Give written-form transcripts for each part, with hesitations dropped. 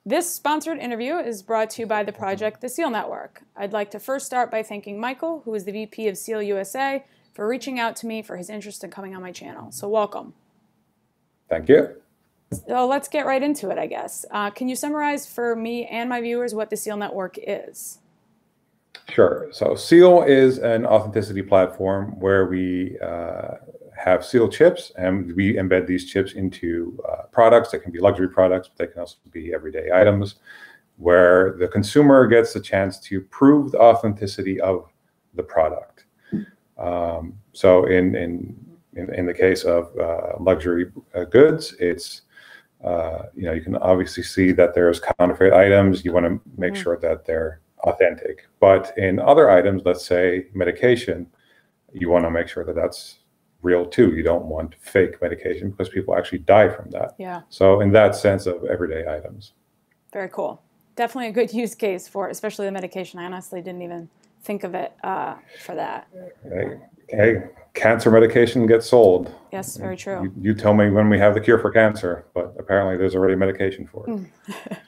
This sponsored interview is brought to you by the project The Seal Network. I'd like to first start by thanking Michael, who is the VP of Seal USA, for reaching out to me for his interest in coming on my channel. So welcome. Thank you. So let's get right into it, I guess. Can you summarize for me and my viewers what the Seal Network is? Sure. So Seal is an authenticity platform where we have Seal chips, and we embed these chips into products that can be luxury products, but they can also be everyday items, where the consumer gets the chance to prove the authenticity of the product. So in the case of luxury goods, it's you can obviously see that there's counterfeit items. You want to make sure that they're authentic. But in other items, let's say medication, you want to make sure that that's real too. You don't want fake medication because people actually die from that. Yeah. So in that sense of everyday items. Very cool. Definitely a good use case for especially the medication. I honestly didn't even think of it for that. Hey, cancer medication gets sold. Yes, very true. You tell me when we have the cure for cancer, but apparently there's already medication for it.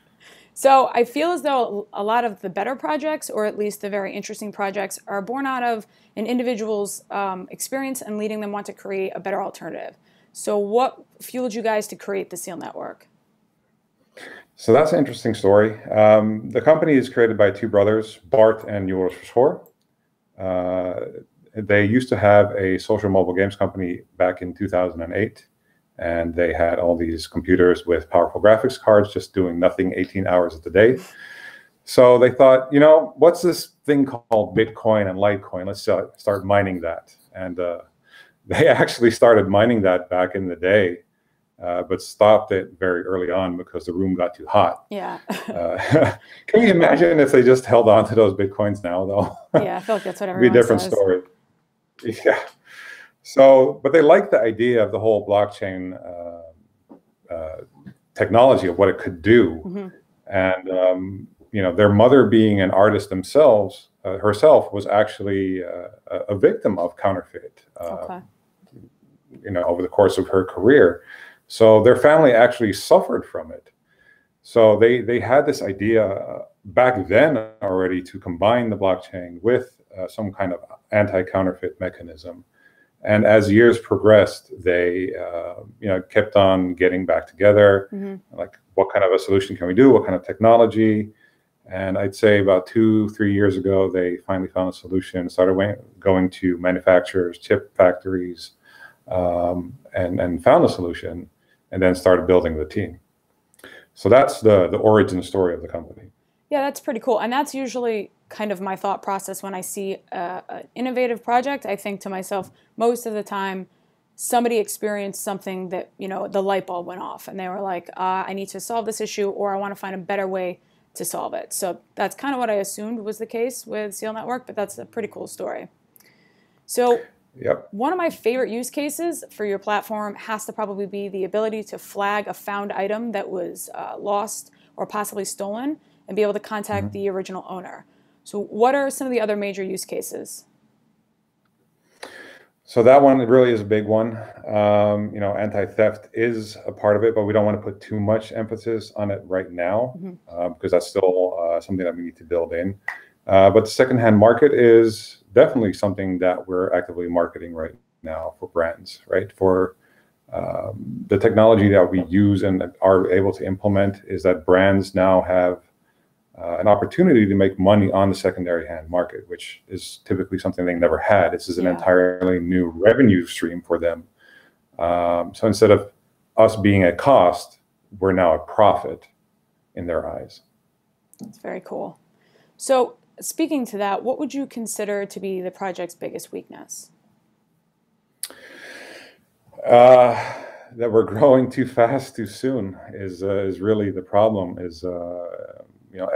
So I feel as though a lot of the better projects, or at least the very interesting projects, are born out of an individual's experience and leading them want to create a better alternative. So what fueled you guys to create the Seal Network? So that's an interesting story. The company is created by two brothers, Bart and Joris Verschoor. They used to have a social mobile games company back in 2008. And they had all these computers with powerful graphics cards just doing nothing 18 hours of the day. So they thought, what's this thing called Bitcoin and Litecoin? Let's start mining that. And they actually started mining that back in the day, but stopped it very early on because the room got too hot. Yeah. Can you imagine if they just held on to those Bitcoins now, though? Yeah, I feel like that's what everyone It'd be a different says. story. Yeah. So, but they liked the idea of the whole blockchain technology of what it could do. And, their mother being an artist herself was actually a victim of counterfeit, over the course of her career. So their family actually suffered from it. So they had this idea back then already to combine the blockchain with some kind of anti-counterfeit mechanism. And as years progressed, they, kept on getting back together. Like, what kind of a solution can we do? What kind of technology? And I'd say about 2-3 years ago, they finally found a solution, started going to manufacturers, chip factories, and found a solution, and then started building the team. So that's the origin story of the company. Yeah, that's pretty cool. And that's usually kind of my thought process when I see an innovative project. I think to myself, most of the time, somebody experienced something that, the light bulb went off and they were like, I need to solve this issue, or I want to find a better way to solve it. So that's kind of what I assumed was the case with Seal Network, but that's a pretty cool story. So yep. One of my favorite use cases for your platform has to probably be the ability to flag a found item that was lost or possibly stolen and be able to contact the original owner. So what are some of the other major use cases? So that one really is a big one. Anti-theft is a part of it, but we don't want to put too much emphasis on it right now because that's still something that we need to build in. But the secondhand market is definitely something that we're actively marketing right now for brands, right? For the technology that we use and are able to implement is that brands now have an opportunity to make money on the secondary hand market, which is typically something they never had. This is an entirely new revenue stream for them. So instead of us being a cost, we're now a profit in their eyes. That's very cool. So speaking to that, what would you consider to be the project's biggest weakness? That we're growing too fast, too soon is really the problem.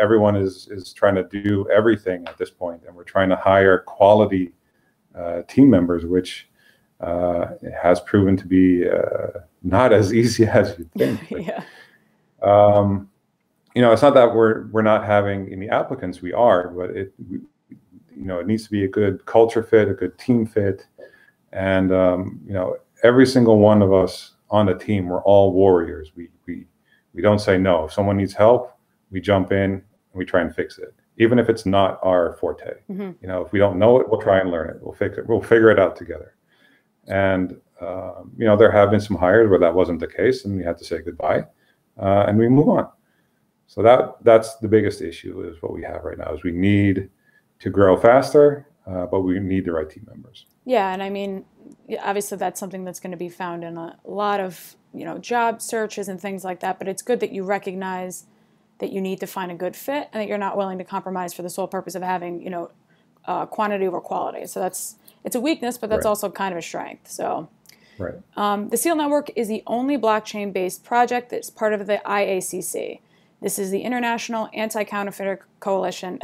Everyone is trying to do everything at this point, and we're trying to hire quality team members, which has proven to be not as easy as you'd think. Yeah. It's not that we're not having any applicants. We are, but it needs to be a good culture fit, a good team fit, and every single one of us on the team, we're all warriors. We don't say no. If someone needs help, we jump in and we try and fix it, even if it's not our forte. Mm-hmm. You know, if we don't know it, we'll try and learn it. We'll fix it. We'll figure it out together. And you know, there have been some hires where that wasn't the case, and we had to say goodbye, and we move on. So that's the biggest issue is what we have right now is we need to grow faster, but we need the right team members. Yeah, and I mean, obviously that's something that's going to be found in a lot of, you know, job searches and things like that. But it's good that you recognize that you need to find a good fit and that you're not willing to compromise for the sole purpose of having, you know, quantity over quality. So it's a weakness, but that's also kind of a strength. So. Right. The SEAL Network is the only blockchain-based project that's part of the IACC. This is the International Anti-Counterfeiter Coalition,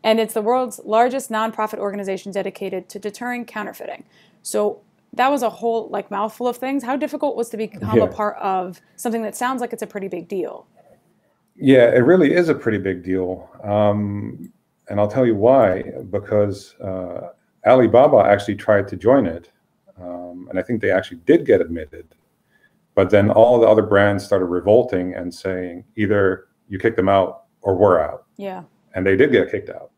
and it's the world's largest nonprofit organization dedicated to deterring counterfeiting. So that was a whole mouthful of things. How difficult was to become a part of something that sounds like it's a pretty big deal? Yeah, it really is a pretty big deal, and I'll tell you why. Because Alibaba actually tried to join it. And I think they actually did get admitted, but then all the other brands started revolting and saying either you kick them out or we're out. Yeah. And they did get kicked out.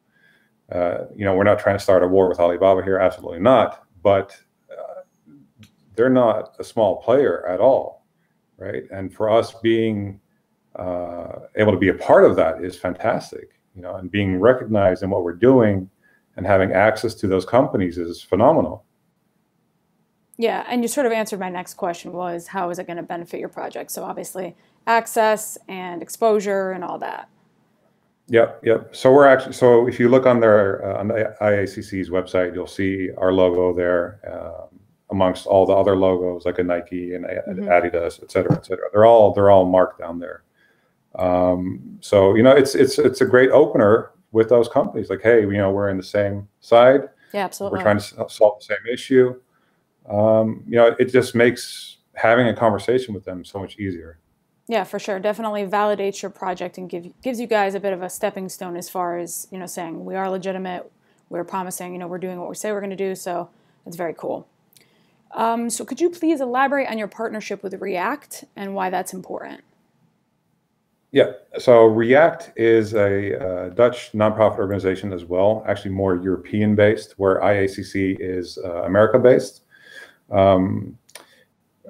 You know, we're not trying to start a war with Alibaba here, absolutely not. But they're not a small player at all, right? And for us being able to be a part of that is fantastic. You know, and being recognized in what we're doing and having access to those companies is phenomenal. Yeah, and you sort of answered my next question was how is it going to benefit your project? So obviously access and exposure and all that. Yep. So if you look on on the IACC's website, you'll see our logo there amongst all the other logos like a Nike and Adidas, et cetera, et cetera. They're all marked down there. So you know it's a great opener with those companies. Like, hey, you know, we're in the same side. Yeah, absolutely. We're trying to solve the same issue. You know, it just makes having a conversation with them so much easier. Yeah, for sure. Definitely validates your project and gives you guys a bit of a stepping stone as far as, you know, saying we are legitimate, we're promising, you know, we're doing what we say we're going to do. So it's very cool. So could you please elaborate on your partnership with React and why that's important? Yeah, so React is a Dutch nonprofit organization as well, actually more European-based, where IACC is America-based.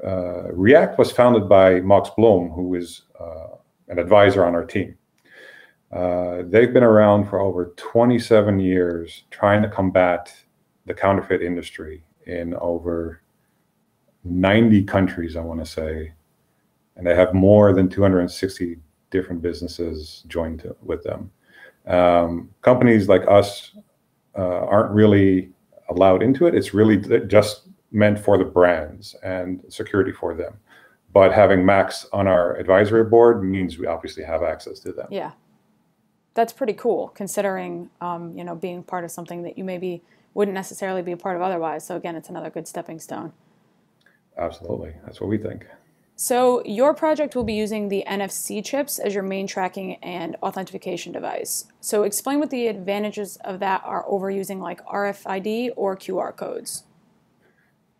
React was founded by Max Blom, who is an advisor on our team. They've been around for over 27 years trying to combat the counterfeit industry in over 90 countries, I want to say. And they have more than 260 different businesses joined with them. Companies like us aren't really allowed into it. It's really just meant for the brands and security for them. But having Max on our advisory board means we obviously have access to them. Yeah, that's pretty cool considering, you know, being part of something that you maybe wouldn't necessarily be a part of otherwise. So again, it's another good stepping stone. Absolutely, that's what we think. So your project will be using the NFC chips as your main tracking and authentication device. So explain what the advantages of that are over using like RFID or QR codes.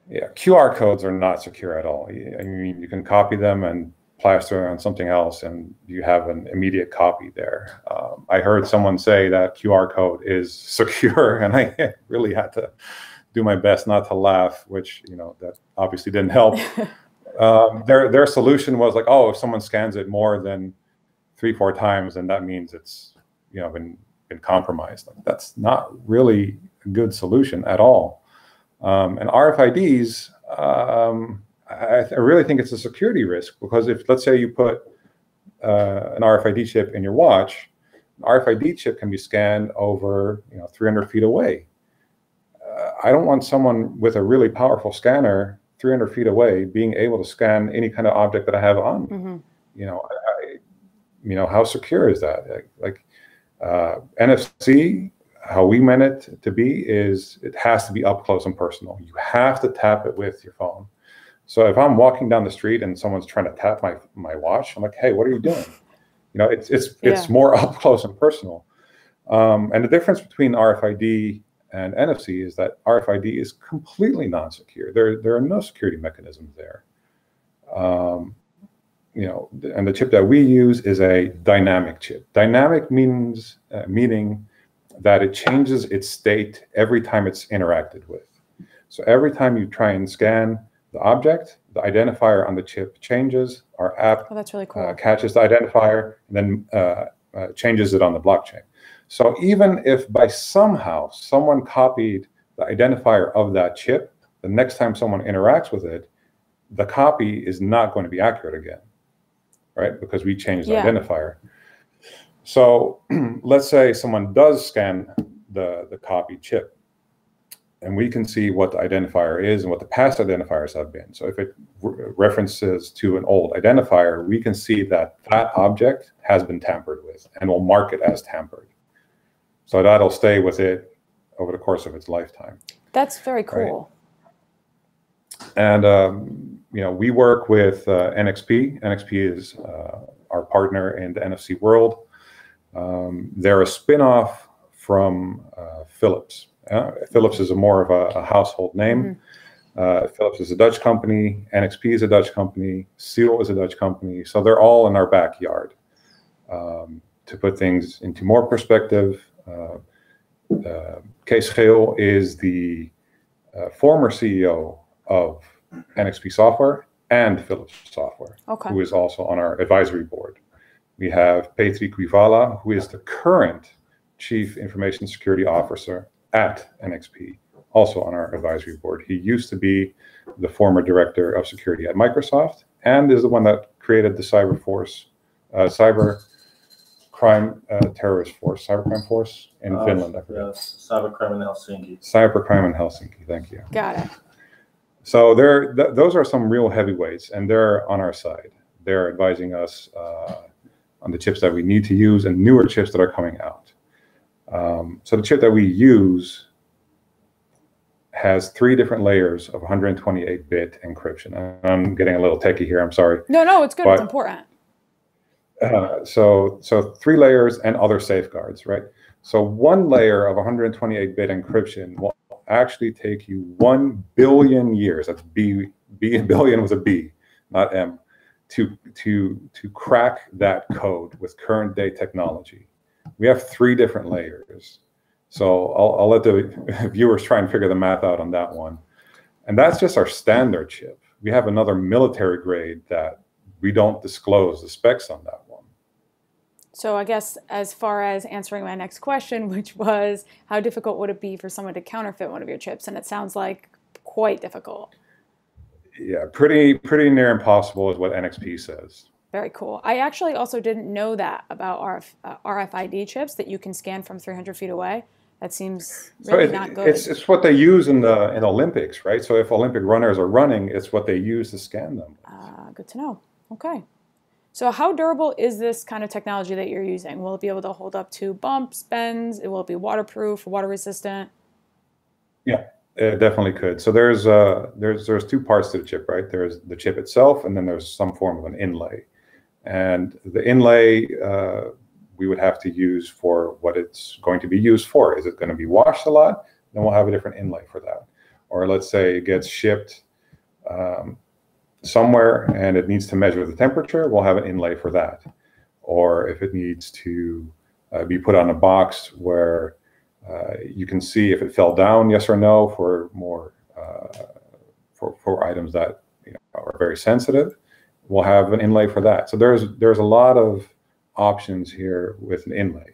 Yeah, QR codes are not secure at all. I mean, you can copy them and plaster on something else and you have an immediate copy there. I heard someone say that QR code is secure and I really had to do my best not to laugh, which, you know, that obviously didn't help. Their solution was like, oh, if someone scans it more than 3-4 times, then that means it's, you know, been compromised. That's not really a good solution at all. And RFIDs, I really think it's a security risk because if, let's say, you put an RFID chip in your watch, an RFID chip can be scanned over, you know, 300 feet away. I don't want someone with a really powerful scanner 300 feet away being able to scan any kind of object that I have on. Mm-hmm. You know, how secure is that? Like NFC, how we meant it to be is it has to be up close and personal. You have to tap it with your phone. So if I'm walking down the street and someone's trying to tap my watch, I'm like, hey, what are you doing? You know, it's more up close and personal. And the difference between RFID and NFC is that RFID is completely non-secure. There are no security mechanisms there. and the chip that we use is a dynamic chip. Dynamic means meaning that it changes its state every time it's interacted with. So every time you try and scan the object, the identifier on the chip changes. Our app that's really cool. catches the identifier and then changes it on the blockchain. So even if by somehow someone copied the identifier of that chip, the next time someone interacts with it, the copy is not going to be accurate again, right? Because we changed the identifier. So let's say someone does scan the copied chip, and we can see what the identifier is and what the past identifiers have been. So if it references to an old identifier, we can see that that object has been tampered with and will mark it as tampered. So that'll stay with it over the course of its lifetime. That's very cool. Right? And we work with NXP. NXP is our partner in the NFC world. They're a spin-off from Philips. Philips is more of a household name. Philips is a Dutch company. NXP is a Dutch company. Seal is a Dutch company. So they're all in our backyard. To put things into more perspective, Kees Geel is the former CEO of NXP Software and Philips Software, who is also on our advisory board. We have Petri Kwivala, who is the current Chief Information Security Officer at NXP, also on our advisory board. He used to be the former director of security at Microsoft and is the one that created the cyber crime terrorist force, cybercrime force in Finland. I forget. Cybercrime in Helsinki. Cybercrime in Helsinki. Thank you. Got it. So those are some real heavyweights, and they're on our side. They're advising us on the chips that we need to use and newer chips that are coming out. So the chip that we use has 3 different layers of 128-bit encryption. I'm getting a little techie here. I'm sorry. No, it's good. It's important. So 3 layers and other safeguards, right? So 1 layer of 128-bit encryption will actually take you 1 billion years. That's billion with a B, not M, to crack that code with current day technology. We have 3 different layers. So I'll let the viewers try and figure the math out on that one. And that's just our standard chip. We have another military grade that we don't disclose the specs on that one. So I guess as far as answering my next question, which was how difficult would it be for someone to counterfeit one of your chips? And it sounds like quite difficult. Yeah, pretty near impossible is what NXP says. Very cool. I actually also didn't know that about RFID chips, that you can scan from 300 feet away. That seems really not good. It's what they use in Olympics, right? So if Olympic runners are running, it's what they use to scan them. Good to know. Okay. So how durable is this kind of technology that you're using? Will it be able to hold up to bumps, bends? Will it be waterproof, water resistant? Yeah, it definitely could. So there's 2 parts to the chip, right? There's the chip itself, and then there's some form of an inlay. And the inlay we would have to use for what it's going to be used for. Is it going to be washed a lot? Then we'll have a different inlay for that. Or let's say it gets shipped somewhere and it needs to measure the temperature, we'll have an inlay for that. Or if it needs to be put on a box where you can see if it fell down, yes or no, for more for items that are very sensitive, we'll have an inlay for that. So there's a lot of options here with an inlay.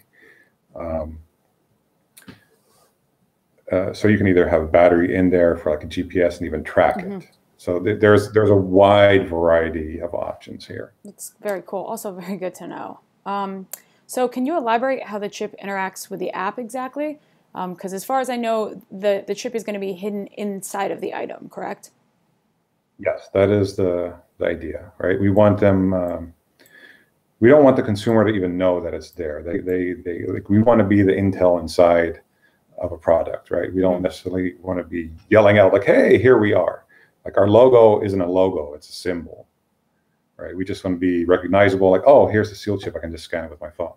So you can either have a battery in there for like a GPS and even track it. So there's a wide variety of options here. That's very cool. Also very good to know. So can you elaborate how the chip interacts with the app exactly? Because as far as I know, the chip is going to be hidden inside of the item, correct? Yes, that is the idea, right? We want them. We don't want the consumer to even know that it's there. We want to be the intel inside of a product, right? We don't necessarily want to be yelling out like, "Hey, here we are." Like our logo isn't a logo; it's a symbol, right? We just want to be recognizable. Like, oh, here's the Seal chip. I can just scan it with my phone.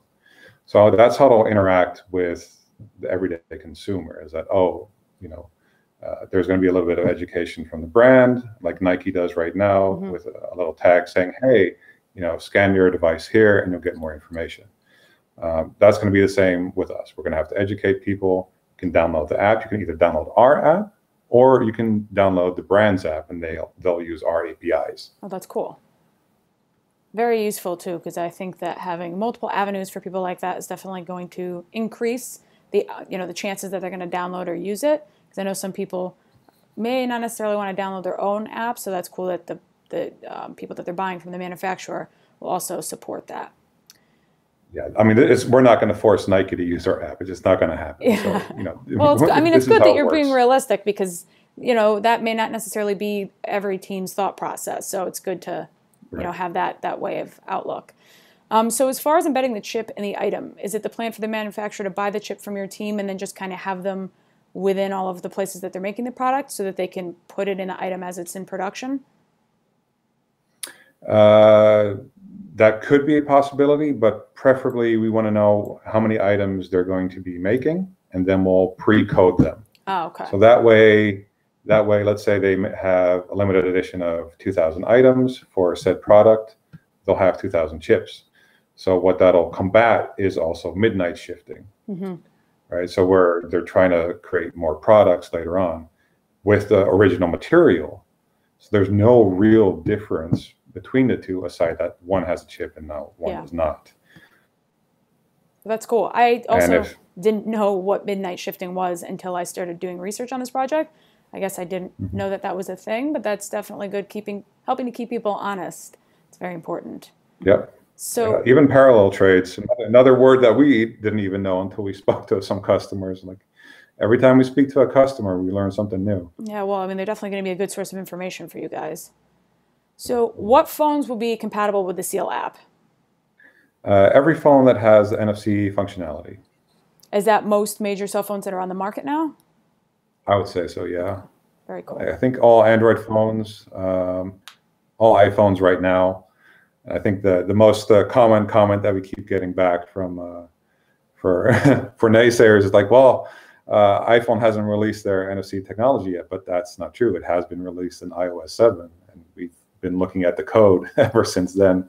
So that's how it'll interact with the everyday consumer. Is that there's going to be a little bit of education from the brand, like Nike does right now, with a little tag saying, "Hey, scan your device here and you'll get more information. That's going to be the same with us. We're going to have to educate people. You can download the app. You can either download our app or you can download the brand's app and they'll use our APIs. Oh, that's cool. Very useful too, because I think that having multiple avenues for people like that is definitely going to increase the chances that they're going to download or use it. Because I know some people may not necessarily want to download their own app, so that's cool that the people that they're buying from the manufacturer will also support that. Yeah, I mean, we're not going to force Nike to use our app. It's just not going to happen. Yeah. So, well, it's good that you're being realistic because, that may not necessarily be every team's thought process. So it's good to, have that way of outlook. So as far as embedding the chip in the item, is it the plan for the manufacturer to buy the chip from your team and then just kind of have them within all of the places that they're making the product so that they can put it in the item as it's in production? That could be a possibility, but preferably we want to know how many items they're going to be making, and then we'll pre-code them. Oh, okay. So that way, let's say they have a limited edition of 2,000 items for a said product, they'll have 2,000 chips. So what that'll combat is also midnight shifting, right? So they're trying to create more products later on with the original material. So there's no real difference between the two, aside that one has a chip and now one does not. That's cool. I also didn't know what midnight shifting was until I started doing research on this project. I guess I didn't know that was a thing, but that's definitely good, helping to keep people honest. It's very important. Yep. So even parallel trades, another word that we didn't even know until we spoke to some customers. Like every time we speak to a customer, we learn something new. Yeah, well, I mean, they're definitely going to be a good source of information for you guys. So what phones will be compatible with the Seal app? Every phone that has the NFC functionality. Is that most major cell phones that are on the market now? I would say so, yeah. Very cool. I think all Android phones, all iPhones right now. I think the most common comment that we keep getting back from for naysayers is like, well, iPhone hasn't released their NFC technology yet, but that's not true. It has been released in iOS 7, and we've been looking at the code ever since then.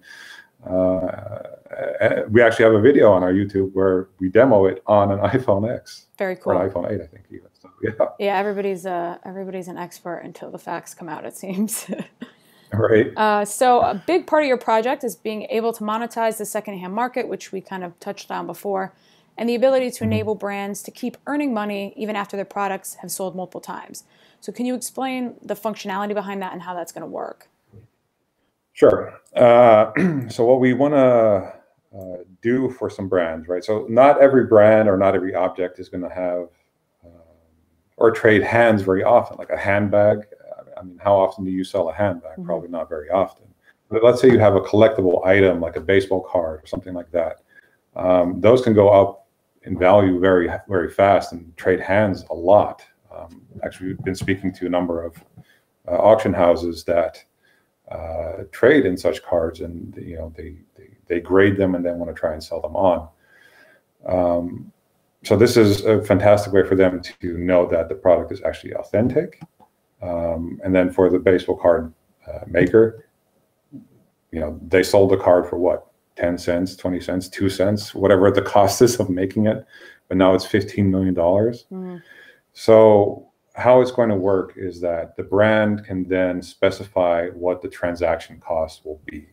We actually have a video on our YouTube where we demo it on an iPhone X. Very cool. Or an iPhone 8, I think even. So, yeah. Yeah, everybody's an expert until the facts come out, it seems. Right. So a big part of your project is being able to monetize the secondhand market, which we kind of touched on before, and the ability to enable brands to keep earning money even after their products have sold multiple times. So can you explain the functionality behind that and how that's going to work? Sure. So what we want to do for some brands, right? So not every brand or not every object is going to have or trade hands very often, like a handbag. I mean, how often do you sell a handbag? Probably not very often. But let's say you have a collectible item like a baseball card or something like that. Those can go up in value very, very fast and trade hands a lot. Actually, we've been speaking to a number of auction houses that trade in such cards, and they grade them and then want to try and sell them on. So this is a fantastic way for them to know that the product is actually authentic. And then for the baseball card maker, they sold the card for what? 10 cents, 20 cents, 2 cents, whatever the cost is of making it. But now it's $15 million. So how it's going to work is that the brand can then specify what the transaction cost will be.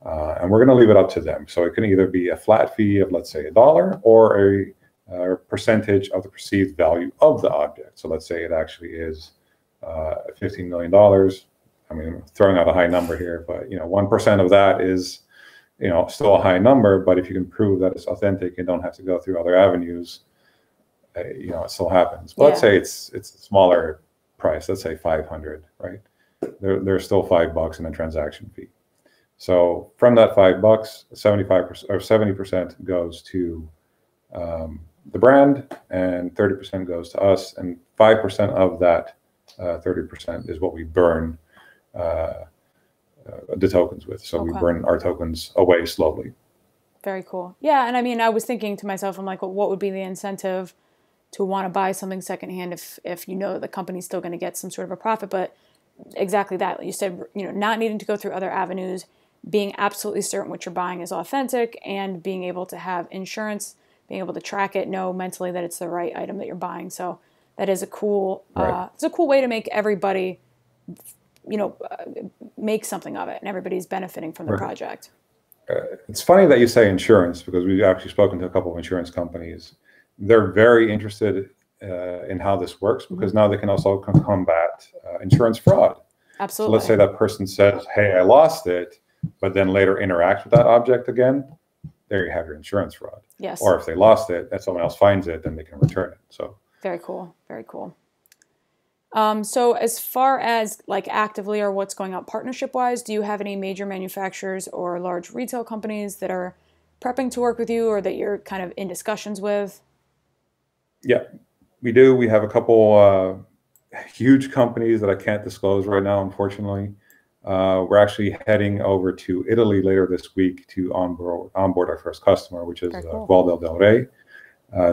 And we're going to leave it up to them. So it can either be a flat fee of, let's say, $1 or a percentage of the perceived value of the object. So let's say it actually is $15 million. I mean, I'm throwing out a high number here, but 1% of that is still a high number. But if you can prove that it's authentic and don't have to go through other avenues, it still happens. But let's say it's a smaller price. Let's say 500, right? There's still $5 in a transaction fee. So from that $5, 75% or 70% goes to the brand, and 30% goes to us, and 5% of that 30% is what we burn the tokens with. So we burn our tokens away slowly. Very cool. Yeah, and I mean, I was thinking to myself, I'm like, well, what would be the incentive to want to buy something secondhand if the company's still going to get some sort of a profit? But exactly that, like you said, not needing to go through other avenues, being absolutely certain what you're buying is authentic and being able to have insurance, being able to track it, know mentally that it's the right item that you're buying. So that is a cool, it's a cool way to make everybody, make something of it, and everybody's benefiting from the project. It's funny that you say insurance, because we've actually spoken to a couple of insurance companies. They're very interested in how this works, because now they can also combat insurance fraud. Absolutely. So let's say that person says, hey, I lost it, but then later interacts with that object again. There you have your insurance fraud. Yes. Or if they lost it and someone else finds it, then they can return it. So very cool. Very cool. So as far as like actively or what's going on partnership wise, do you have any major manufacturers or large retail companies that are prepping to work with you, or that you're kind of in discussions with? Yeah, we do. We have a couple huge companies that I can't disclose right now, unfortunately. We're actually heading over to Italy later this week to onboard our first customer, which is Gualdo del Re.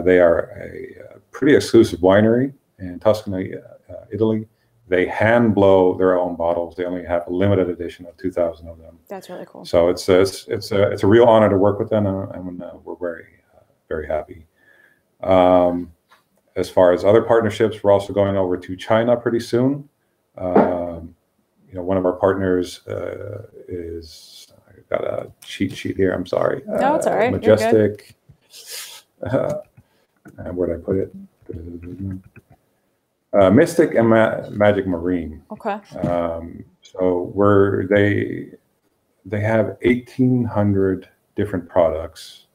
They are a pretty exclusive winery in Tuscany, Italy. They hand blow their own bottles. They only have a limited edition of 2,000 of them. That's really cool. So it's a real honor to work with them, and we're very happy. As far as other partnerships, we're also going over to China pretty soon. One of our partners is, I've got a cheat sheet here. I'm sorry. No, it's all right. Majestic. Where'd I put it? Mystic and Magic Marine. Okay. So they have 1,800 different products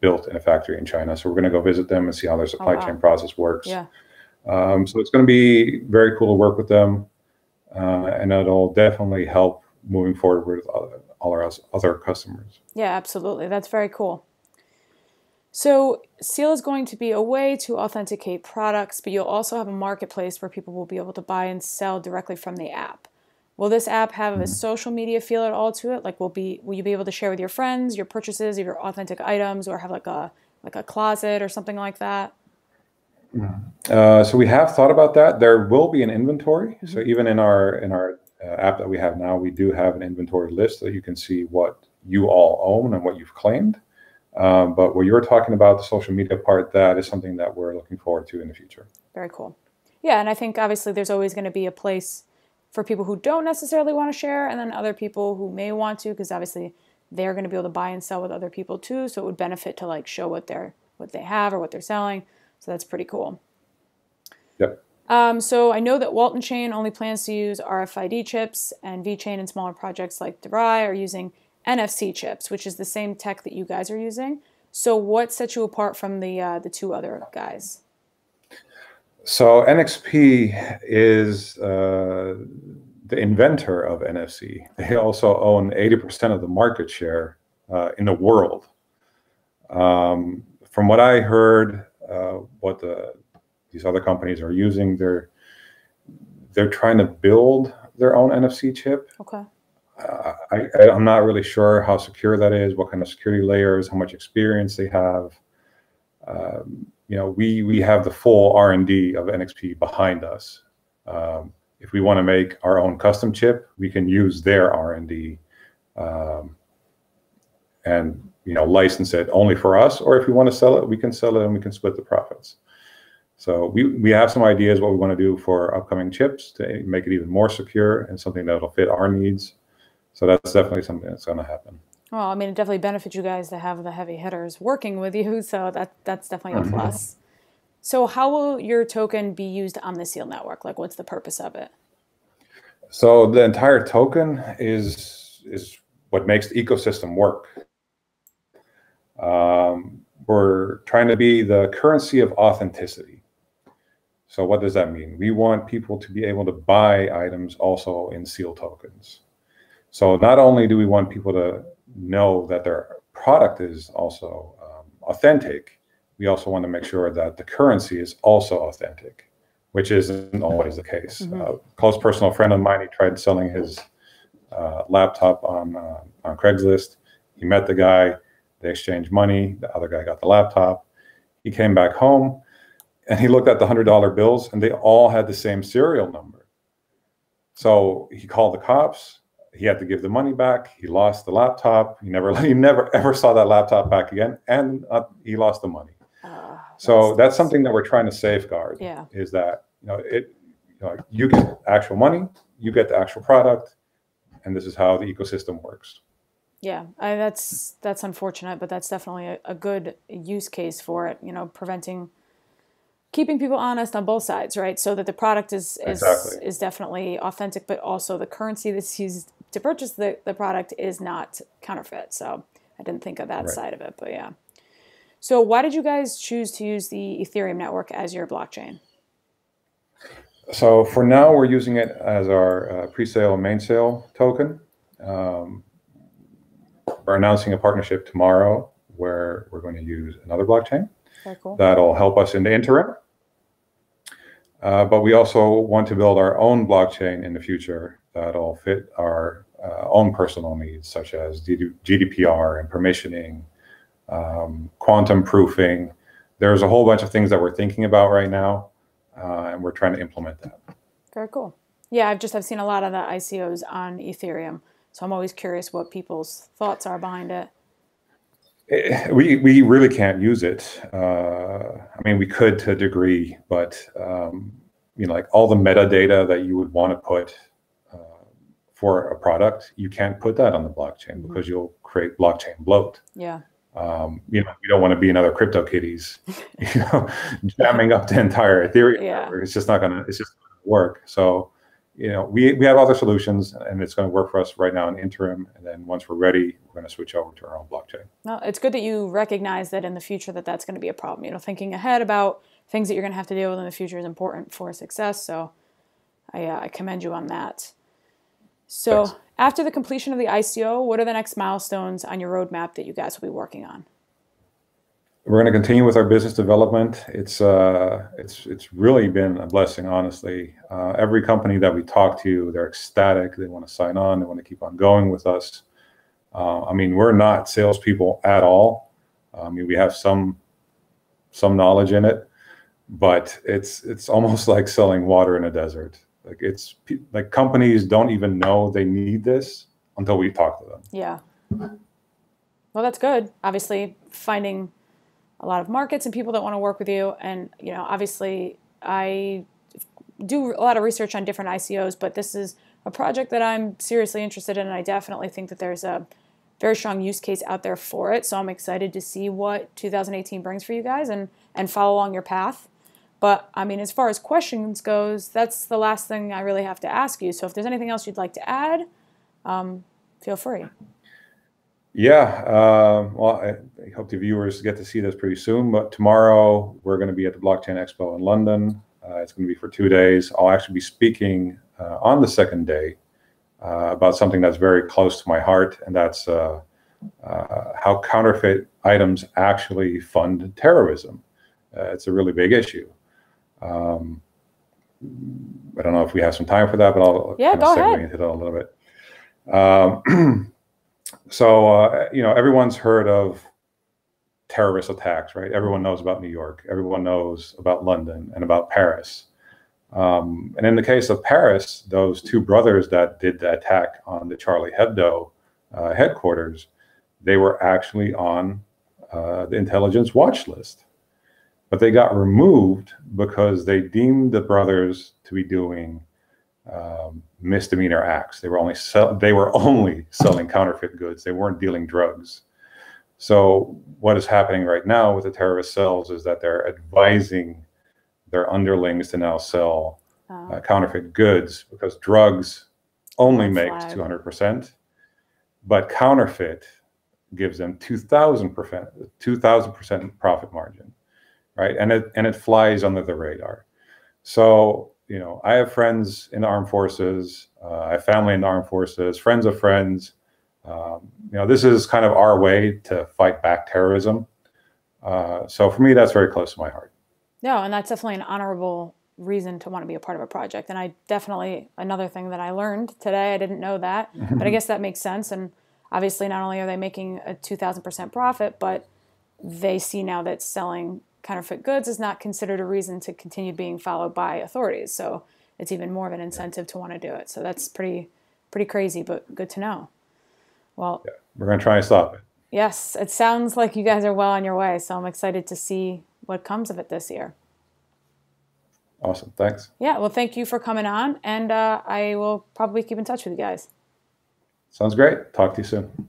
built in a factory in China. So we're going to go visit them and see how their supply chain process works. Yeah. So it's going to be very cool to work with them, and it'll definitely help moving forward with all our other customers. Yeah, absolutely. That's very cool. So Seal is going to be a way to authenticate products, but you'll also have a marketplace where people will be able to buy and sell directly from the app. Will this app have a social media feel at all to it? Like, will you be able to share with your friends your purchases of your authentic items, or have like a closet or something like that? So we have thought about that. There will be an inventory. So even in our app that we have now, we do have an inventory list that you can see what you all own and what you've claimed. But what you're talking about, the social media part, that is something that we're looking forward to in the future. Very cool. Yeah, and I think obviously there's always going to be a place for people who don't necessarily want to share, and then other people who may want to, because obviously they're going to be able to buy and sell with other people too. So it would benefit to like show what they have or what they're selling. So that's pretty cool. Yep. So I know that Walton Chain only plans to use RFID chips, and VeChain and smaller projects like DeVry are using NFC chips, which is the same tech that you guys are using. So what sets you apart from the two other guys? So NXP is the inventor of NFC. They also own 80% of the market share in the world. From what I heard, what these other companies are using, they're trying to build their own NFC chip. Okay. I'm not really sure how secure that is, what kind of security layers, how much experience they have. We have the full R&D of NXP behind us. If we want to make our own custom chip, we can use their R&D and license it only for us. Or if we want to sell it, we can sell it and we can split the profits. So we have some ideas what we want to do for upcoming chips to make it even more secure and something that'll fit our needs. So that's definitely something that's going to happen. Well, I mean, it definitely benefits you guys to have the heavy hitters working with you. So that's definitely a plus. So how will your token be used on the Seal network? Like, what's the purpose of it? So the entire token is what makes the ecosystem work. We're trying to be the currency of authenticity. So what does that mean? We want people to be able to buy items also in Seal tokens. So not only do we want people to know that their product is also authentic, we also want to make sure that the currency is also authentic, which isn't always the case. A close personal friend of mine, he tried selling his laptop on Craigslist. He met the guy, they exchanged money, the other guy got the laptop. He came back home and he looked at the $100 bills and they all had the same serial number. So he called the cops. he had to give the money back. He lost the laptop. He never ever saw that laptop back again, and he lost the money. So that's something that we're trying to safeguard. Yeah. Is that you get actual money, you get the actual product, and this is how the ecosystem works. Yeah, that's unfortunate, but that's definitely a good use case for it. Keeping people honest on both sides, right? So that the product is definitely authentic, but also the currency that's used to purchase the product is not counterfeit. So I didn't think of that side of it, but yeah. So why did you guys choose to use the Ethereum network as your blockchain? So for now, we're using it as our pre-sale and main sale token. We're announcing a partnership tomorrow where we're going to use another blockchain. Very cool. That'll help us in the interim. But we also want to build our own blockchain in the future that'll fit our own personal needs, such as GDPR and permissioning, quantum proofing. There's a whole bunch of things that we're thinking about right now, and we're trying to implement that. Very cool. Yeah, I've seen a lot of the ICOs on Ethereum, so I'm always curious what people's thoughts are behind it. We really can't use it. I mean, we could to a degree, but like all the metadata that you would want to put for a product, you can't put that on the blockchain because you'll create blockchain bloat. Yeah. We don't want to be another CryptoKitties, jamming up the entire Ethereum network. It's just not gonna work. So, we have other solutions, and it's going to work for us right now in interim. And then once we're ready, we're going to switch over to our own blockchain. No, it's good that you recognize that in the future that's going to be a problem. Thinking ahead about things that you're going to have to deal with in the future is important for success. So, I commend you on that. So, thanks. After the completion of the ICO, what are the next milestones on your roadmap that you guys will be working on? We're going to continue with our business development. It's really been a blessing, honestly. Every company that we talk to, they're ecstatic. They want to sign on. They want to keep on going with us. I mean, we're not salespeople at all. I mean, we have some knowledge in it, but it's almost like selling water in a desert. Like companies don't even know they need this until we talk to them. Yeah. Well, that's good. Obviously, finding a lot of markets and people that want to work with you. And, obviously I do a lot of research on different ICOs, but this is a project that I'm seriously interested in. And I definitely think that there's a very strong use case out there for it. So I'm excited to see what 2018 brings for you guys and follow along your path. But I mean, as far as questions goes, that's the last thing I really have to ask you. So if there's anything else you'd like to add, feel free. Yeah, well, I hope the viewers get to see this pretty soon, but tomorrow we're going to be at the Blockchain Expo in London. It's going to be for 2 days. I'll actually be speaking on the second day about something that's very close to my heart, and that's how counterfeit items actually fund terrorism. It's a really big issue. I don't know if we have some time for that, but I'll kind of segue into that a little bit. So, everyone's heard of terrorist attacks, right? Everyone knows about New York. Everyone knows about London and about Paris. And in the case of Paris, those two brothers that did the attack on the Charlie Hebdo headquarters, they were actually on the intelligence watch list. But they got removed because they deemed the brothers to be doing misdemeanor acts. They were only selling counterfeit goods. They weren't dealing drugs. So what is happening right now with the terrorist cells is that they're advising their underlings to now sell counterfeit goods because drugs only makes 200%, but counterfeit gives them 2,000% profit margin, right? And it flies under the radar. So I have friends in the armed forces. I have family in the armed forces, friends of friends. This is kind of our way to fight back terrorism. So for me, that's very close to my heart. No, and that's definitely an honorable reason to want to be a part of a project. And another thing that I learned today, I didn't know that, but I guess that makes sense. And obviously not only are they making a 2,000% profit, but they see now that selling counterfeit goods is not considered a reason to continue being followed by authorities. So it's even more of an incentive to want to do it. So that's pretty pretty crazy, but good to know. Well, Yeah, we're going to try and stop it. yes, it sounds like you guys are well on your way, so I'm excited to see what comes of it this year. Awesome. Thanks. Yeah, well, thank you for coming on, and I will probably keep in touch with you guys. Sounds great. Talk to you soon.